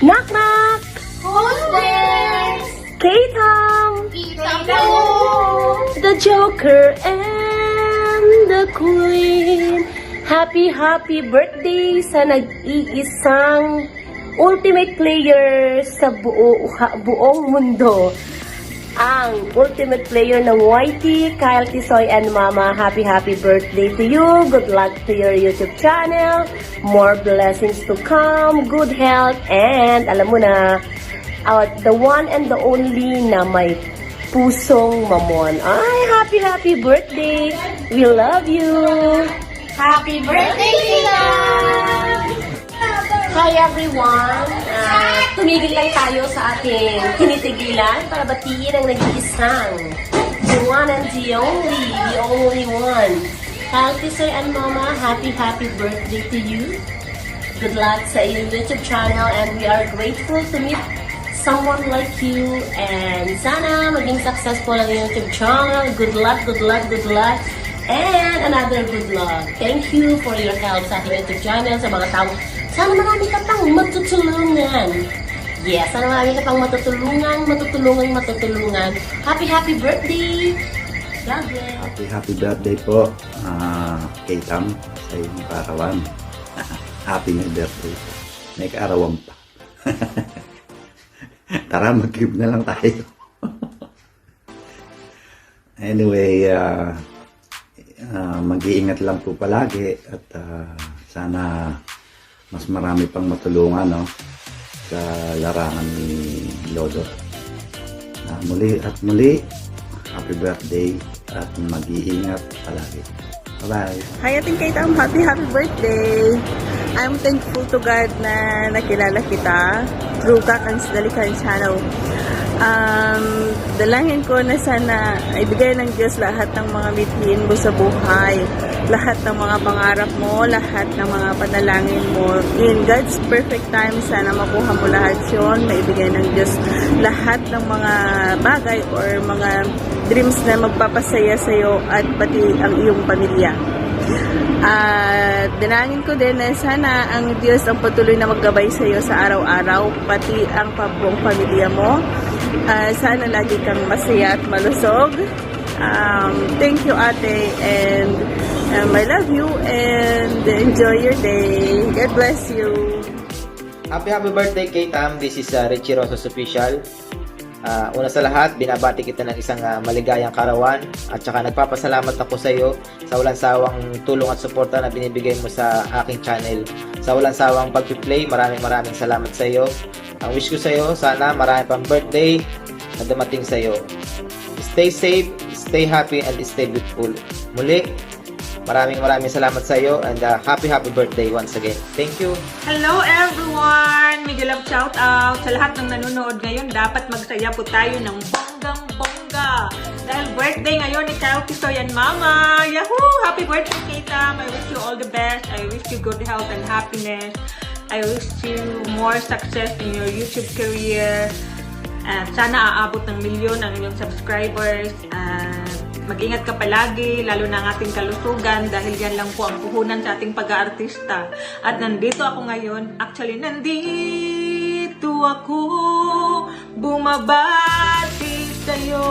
Knock knock! Who's there? K-Tom! Kita The Joker and the Queen! Happy birthday sa nag-iisang ultimate player sa buong mundo. Ang ultimate player ng YT, Kyle Tisoy and Mama. Happy birthday to you. Good luck to your YouTube channel. More blessings to come. Good health. And alam mo na, the one and the only na may pusong mamon. Ay, happy birthday. We love you. Happy birthday, Tita! Hi everyone! Tumigil lang tayo sa ating tinitigilan para batiin ang nag-iisang the one and the only one. Kyle Tisoy and Mama, happy birthday to you. Good luck sa iyong YouTube channel and we are grateful to meet someone like you and sana maging successful ang YouTube channel. Good luck. And another good luck. Thank you for your help sa ating YouTube channel, sa mga tao. Sana marami ka pang matutulungan. Yes, sana marami ka pang matutulungan. Happy birthday! God bless! Happy birthday po kay Tam sa iyong kaarawan. Happy birthday po. May kaarawan pa. Tara, mag-give na lang tayo. Anyway, mag-iingat lang po palagi at sana mas marami pang matulungan, no, sa larangan ni Lolo. Muli, happy birthday at mag-iingat palagi. Bye-bye. Hi, ating K-Tom. Happy birthday. I'm thankful to God na nakilala kita through Kakang's Dalikan channel. Dalangin ko na sana ibigay ng Diyos lahat ng mga mithiin mo sa buhay, lahat ng mga pangarap mo, lahat ng mga panalangin mo. In God's perfect time, sana makuha mo lahat yun, maibigay ng Diyos lahat ng mga bagay or mga dreams na magpapasaya sa'yo at pati ang iyong pamilya. At dinangin ko din na sana ang Diyos ang patuloy na maggabay sa iyo sa araw-araw, pati ang buong pamilya mo. Sana lagi kang masaya at malusog. Thank you, ate, and I love you and enjoy your day. God bless you. Happy birthday, K-Tam. This is Richie Rosas Official. Una sa lahat, binabati kita ng isang maligayang karawan at saka nagpapasalamat ako sa iyo sa walang sawang tulong at suporta na binibigay mo sa aking channel. Sa walang sawang pag-play, maraming salamat sa iyo. Ang wish ko sa iyo, sana marami pang birthday na dumating sa iyo. Stay safe, stay happy, and stay beautiful. Muli, maraming salamat sa iyo and happy birthday once again. Thank you. Hello everyone! Miguel of shout out sa lahat ng nanonood ngayon. Dapat magsaya po tayo ng bonggang-bongga. Dahil birthday ngayon ni Kyle Tisoy and Mama. Yahoo! Happy birthday, K-Tam! I wish you all the best. I wish you good health and happiness. I wish you more success in your YouTube career. Sana aabot ng milyon ang inyong subscribers. Mag-ingat ka palagi, lalo na ang ating kalusugan dahil yan lang po ang puhunan sa ating pag-aartista. At nandito ako ngayon, actually nandito ako, bumabati sa'yo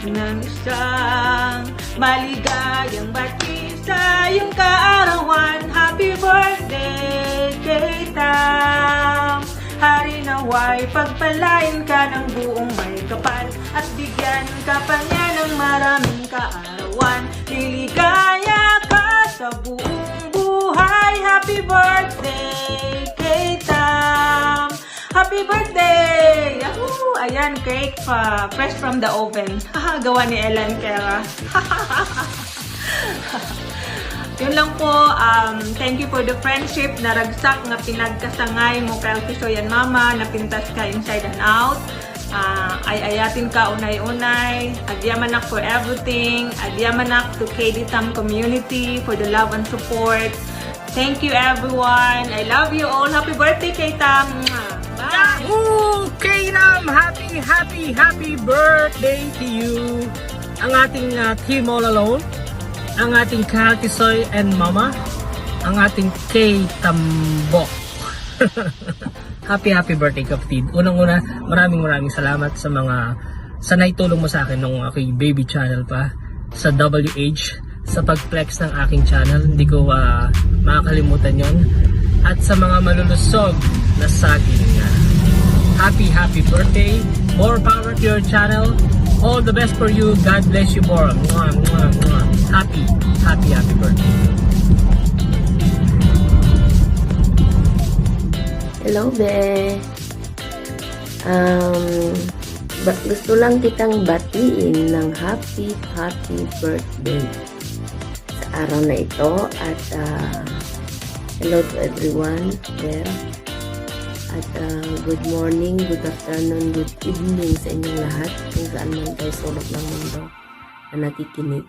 ng isang maligayang bati sa iyong kaarawan. Happy birthday, K-Tam! Hari naway, pagpalain ka ng buong may kapal at bigyan ka pa niya ng maraming kaarawan. Liligaya ka sa buong buhay. Happy birthday, K-Tam! Happy birthday! Yahoo! Ayan, cake pa. Fresh from the oven. Gawa ni Ellen Kera. Yun lang po, thank you for the friendship na ragsak nga pinagkasangay mo kay Tisoy and Mama, napintas ka inside and out. Ayatin ka unay-unay. Adyamanak for everything. Adyamanak to KD Tam community for the love and support. Thank you everyone. I love you all. Happy birthday, K-Tam. Bye! Yahoo! K-Tam! Happy birthday to you! Ang ating team all alone. Ang ating Kyle Tisoy and Mama, ang ating K-Tambok. Happy birthday, kapatid. Unang-una, maraming salamat sa naitulong mo sa akin nung aking baby channel pa, sa WH, sa pag-flex ng aking channel. Hindi ko makakalimutan yon. At sa mga malulusog na saging. Happy birthday. More power to your channel. All the best for you. God bless you more. Mwah, mwah, mwah. Happy birthday. Hello, Be. Gusto lang kitang batiin ng happy birthday sa araw na ito. At hello to everyone there. At good morning, good afternoon, good evening sa inyong lahat kung saan man kayo sulok ng mundo na nakikinig.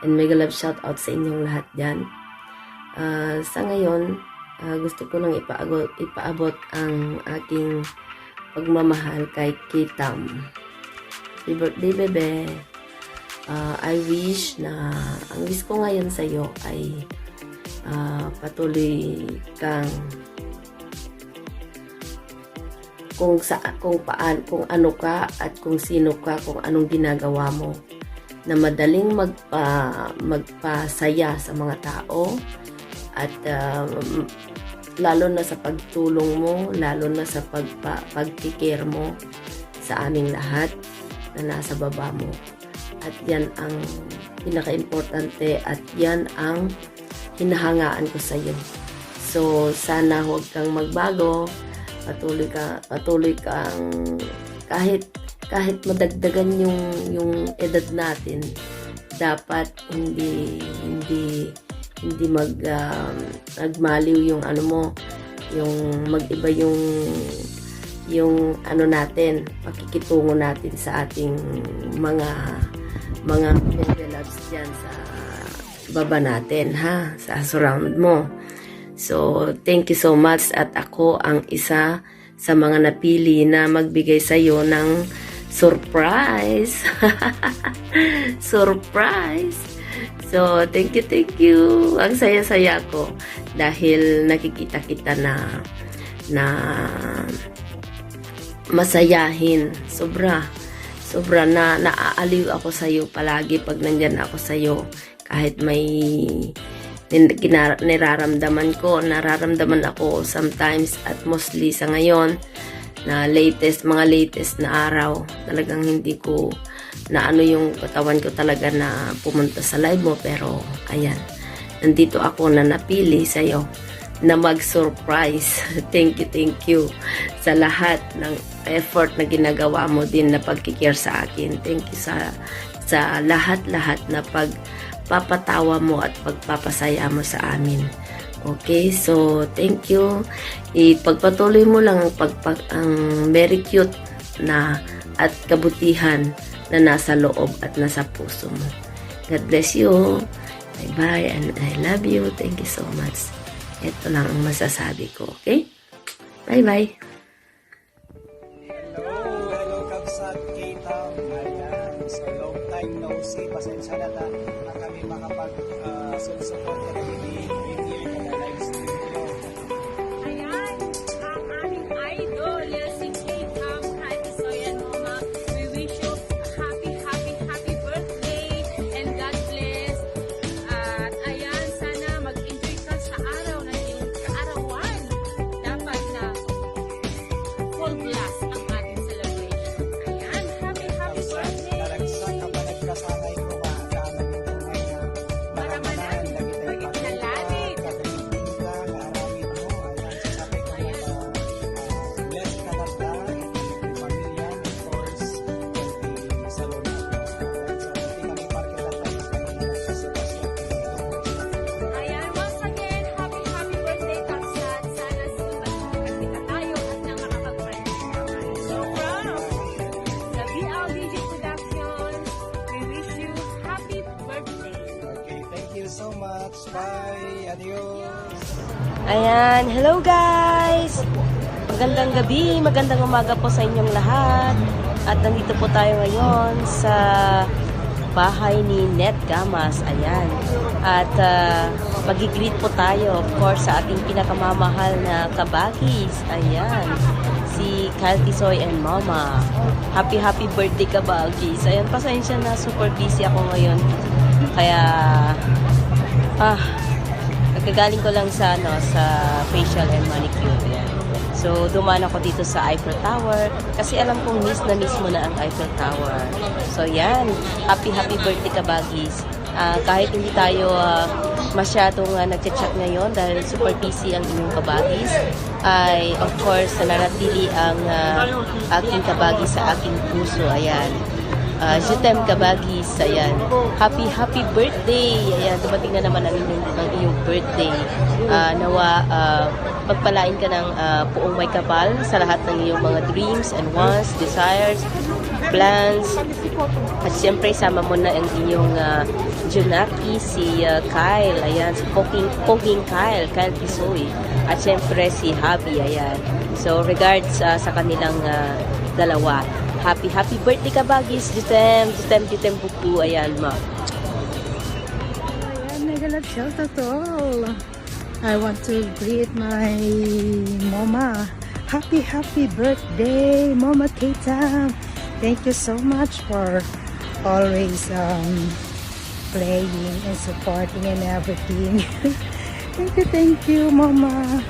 And mega love shout out sa inyong lahat dyan. Sa ngayon, gusto ko lang ipaabot ang aking pagmamahal kay Kitam. Happy birthday, bebe. I wish na, ang wish ko ngayon sa iyo ay patuloy kang kung ano ka at kung sino ka, kung anong ginagawa mo, na madaling magpasaya sa mga tao, at lalo na sa pagtulong mo, lalo na sa pagkikare mo sa aming lahat na nasa baba mo. At yan ang pinaka-importante at yan ang hinahangaan ko sa iyo. So sana huwag kang magbago, patuloy kang kahit madagdagan yung edad natin, dapat hindi magmaliw yung ano mo, yung mag-iba yung ano natin, pakikitungo natin sa ating mga loves dyan sa baba natin, ha, sa surround mo. So thank you so much, at ako ang isa sa mga napili na magbigay sa iyo ng surprise. Surprise. So, thank you. Ang saya-saya ko dahil nakikita kita na masayahin. Sobra na naaaliw ako sa iyo palagi pag nandyan ako sa iyo. Kahit may nararamdaman ako sometimes, at mostly sa ngayon na mga latest na araw, talagang hindi ko na ano yung katawan ko talaga na pumunta sa live mo, pero ayan, nandito ako na napili sa'yo na mag-surprise. Thank you sa lahat ng effort na ginagawa mo din na pagkikare sa akin. Thank you sa lahat na pagpapatawa mo at pagpapasaya mo sa amin. Okay, so thank you. Ipagpatuloy mo lang ang very cute na at kabutihan na nasa loob at nasa puso mo. God bless you. Bye-bye and I love you. Thank you so much. Ito lang ang masasabi ko, okay? Bye-bye. Hello, Kabsat K-Town. Ayan, so long time no see. Pasensya na kami makapag-support ka na with you na live stream ko. Ayan, ang aming idol, si Kitam, Kati Soyan Mama. We wish you happy birthday and God bless. At ayan, sana mag-enjoy ka sa araw na iyong kaarawan. Dapat na full blast ang ating celebration. Ayan, happy birthday. Naragsak ka pa nagkasanay ko ba? Kanan yung tunay na maramanan. Lagi tayo Nalalit. kagalitin ka, naaramid mo. Ayan, sasabi ko na bless ka na tayo. Yung pamilya, of course, yung salon natin. So, hindi kami market na tayo sa kanila nagkasipasyon. Ayan, once again, happy birthday, Kapsat. Sana kita tayo at nang makakapag-friends. So from the BLDG Productions, we wish you happy birthday. Okay, thank you so much. Bye. Adios. Ayan, hello guys! Magandang gabi, magandang umaga po sa inyong lahat. At nandito po tayo ngayon sa bahay ni Net Gamas. Ayan. At Magigreet po tayo, of course, sa ating pinakamamahal na kabagis. Ayan, si Kyle Tisoy and Mama. Happy birthday kabagis. Ayan, pasensya na, super busy ako ngayon. Kaya, nagkagaling ko lang sa, sa facial and manicure. Ayan. So, dumaan ako dito sa Eiffel Tower kasi alam kong miss na miss mo na ang Eiffel Tower. So, yan. Happy birthday kabagis. Kahit hindi tayo masyadong nagchat-chat ngayon dahil super busy ang inyong kabagis, ay of course nananatili ang aking kabagis sa aking puso. Ayan. Jutem kabagis. Ayan. Happy birthday. Ayan, dumating na naman ang iyong birthday. Nawa pagpalain ka ng puong may kapal sa lahat ng iyong mga dreams and wants, desires, plans. At siyempre sama mo na ang inyong Junaki, si Kyle. Ayan, si Poging Kyle Tisoy. At siyempre si Habi. Ayan. So regards sa kanilang dalawa. Happy birthday kabagis, Jutem buku. Ayan, ma. Ayan, nagalap siya all. I want to greet my mama. Happy birthday, Mama Tita. Thank you so much for always playing and supporting and everything. Thank you, Mama.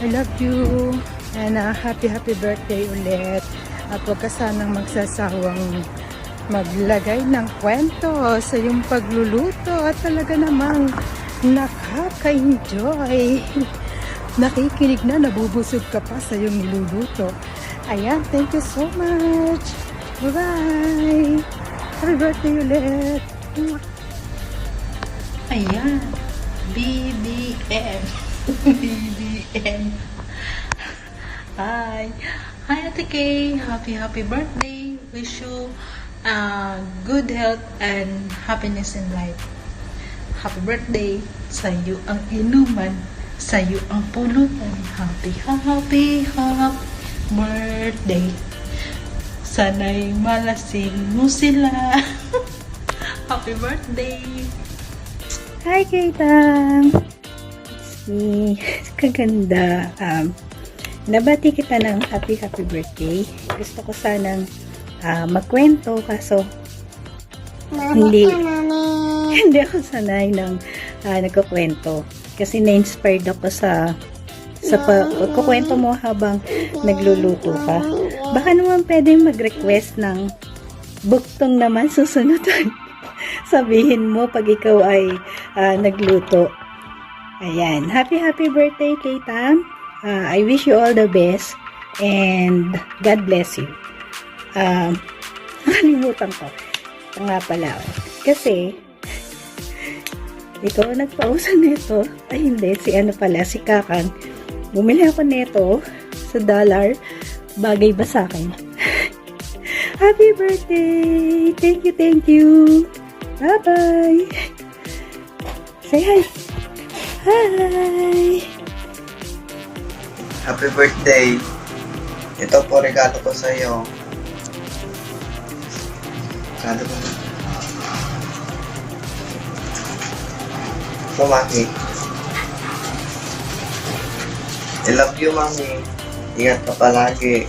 I love you. And happy birthday ulit. At huwag ka sanang magsasawang maglagay ng kwento sa iyong pagluluto at talaga namang nakaka-enjoy. Nakikinig na, nabubusog ka pa sa iyong niluluto. Ayan, thank you so much. Bye-bye. Happy birthday ulit. Ayan. BBM. BBM. Hi. Hi, Ate Kay. Happy birthday. Wish you good health and happiness in life. Happy birthday. Sa iyo ang inuman. Sa iyo ang pulutan. Happy birthday. Sana'y malasing mo sila. Happy birthday. Hi, Kaitam. It's me. Kaganda. Nabati kita ng happy birthday. Gusto ko sanang magkwento kaso hindi ako sanay ng nagkukwento kasi na-inspired ako sa pagkukwento mo habang nagluluto ka. Baka naman pwede mag-request ng buktong naman susunod. Sabihin mo pag ikaw ay nagluto. Ayan. Happy birthday, Kaitam. I wish you all the best and God bless you. Nakalimutan ko. Ito nga pala. Kasi, ikaw nagpausan nito. Ay, hindi. Si Kakang. Bumili ako nito sa $1. Bagay ba sa akin? Happy birthday! Thank you! Bye-bye! Say hi! Hi! Happy birthday! Ito po regalo ko sa iyo. Regalo ko na. Mami. I love you, Mami. Ingat ka palagi.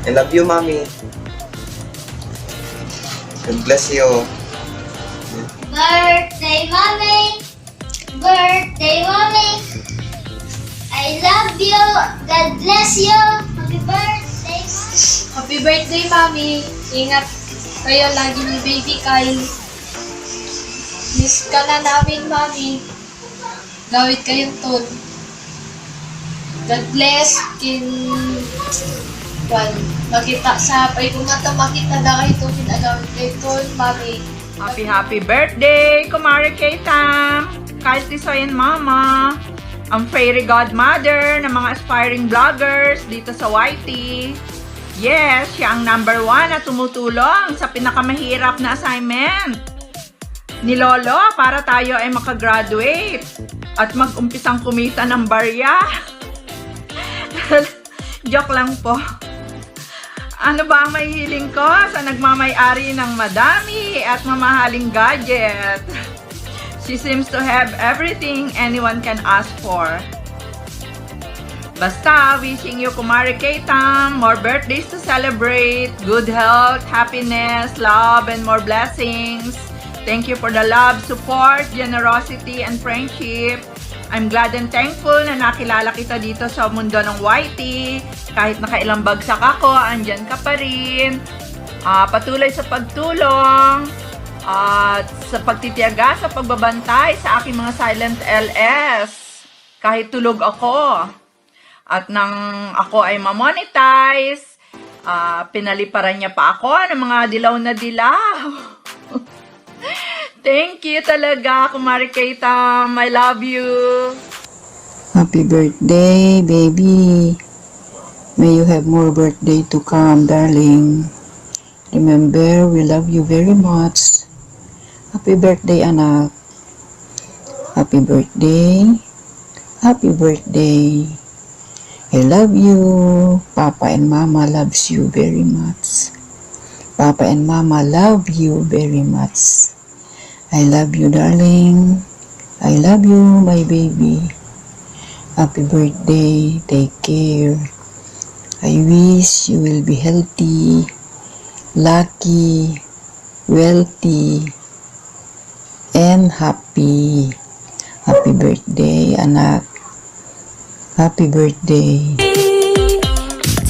I love you, Mami. God bless you. Birthday, Mommy! Birthday, Mommy! I love you! God bless you! Happy birthday! Happy birthday, Mami. Ingat kayo lagi ni Baby Kyle. Miss ka na namin, Mami. Gawit kayong ton. God bless. Makita sa pay kung makita na kayo ton. Pinagawit kayo ton, Mami. Happy birthday, Kumari Kaitam, Kyle Tisoy and Mama, ang fairy godmother ng mga aspiring vloggers dito sa YT. Yes, siya ang number 1 na tumutulong sa pinakamahirap na assignment ni Lolo para tayo ay makagraduate at mag-umpisang kumita ng barya. Joke lang po. Ano ba ang mahihiling ko sa nagmamay-ari ng madami at mamahaling gadget? She seems to have everything anyone can ask for. Basta, wishing you, Kumari Keitam, more birthdays to celebrate, good health, happiness, love, and more blessings. Thank you for the love, support, generosity, and friendship. I'm glad and thankful na nakilala kita dito sa mundo ng YT. Kahit nakailang bagsak ako, andyan ka pa rin. Patuloy sa pagtulong at sa pagtitiyaga, sa pagbabantay sa aking mga silent LS. Kahit tulog ako. At nang ako ay ma-monetize, pinaliparan niya pa ako ng mga dilaw na dilaw. Thank you talaga, Kumari Keitam. I love you. Happy birthday, baby. May you have more birthday to come, darling. Remember, we love you very much. Happy birthday, anak. Happy birthday. Happy birthday. I love you. Papa and Mama loves you very much. Papa and Mama love you very much. I love you, darling. I love you, my baby. Happy birthday. Take care. I wish you will be healthy, lucky, wealthy, and happy. Happy birthday, anak. Happy birthday.